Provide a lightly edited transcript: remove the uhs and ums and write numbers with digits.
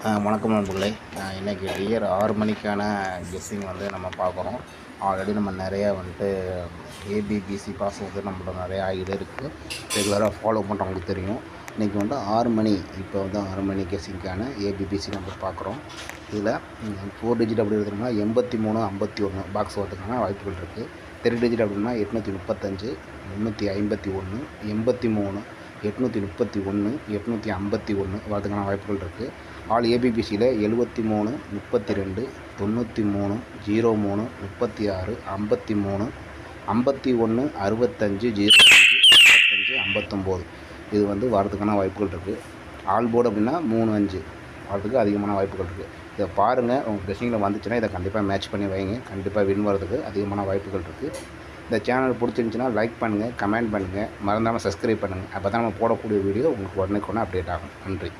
வணக்கம் நண்பர்களே. இன்றைக்கி டியர் 6 மணிக்கான கெஸ்ஸிங் வந்து நம்ம பார்க்குறோம். ஆல்ரெடி நம்ம நிறையா வந்துட்டு ஏபிபிசி பாஸ் வந்து நம்மளோட நிறையா இது இருக்குது. ரெகுலராக ஃபாலோ பண்ணுறவங்களுக்கு தெரியும். இன்றைக்கி வந்து 6 மணி, இப்போ வந்து 6 மணி கெஸ்ஸிங்க்கான ஏபிபிசி நம்ம பார்க்குறோம். இதில் 4 டிஜிட் அப்படி எடுத்தோம்னா 83, 51 பாக்ஸ் வரதுக்கான வாய்ப்புகள் இருக்குது. 3 டிஜிட் அப்படின்னா 835, 351, 83, 831, 851 வரதுக்கான வாய்ப்புகள் இருக்குது. ஆல் ஏபிபிசியில் 73, 32, 93, 03, 36, 53, 51, 65, 05, 35, 59 இது வந்து வரதுக்கான வாய்ப்புகள் இருக்குது. ஆல் போர்டு அப்படின்னா 3, 5 வரதுக்கு அதிகமான வாய்ப்புகள் இருக்குது. இதை பாருங்கள், உங்கள் கெஸ்ஸிங்கில் வந்துச்சுன்னா இதை கண்டிப்பாக மேட்ச் பண்ணி வைங்க. கண்டிப்பாக வின் வரதுக்கு அதிகமான வாய்ப்புகள் இருக்குது. இந்த சேனல் பிடிச்சிருந்துச்சின்னா லைக் பண்ணுங்கள், கமெண்ட் பண்ணுங்கள், மறந்தாமல் சப்ஸ்கிரைப் பண்ணுங்கள். அப்போ தான் நம்ம போடக்கூடிய வீடியோ உங்களுக்கு உடனே அப்டேட் ஆகும். நன்றி.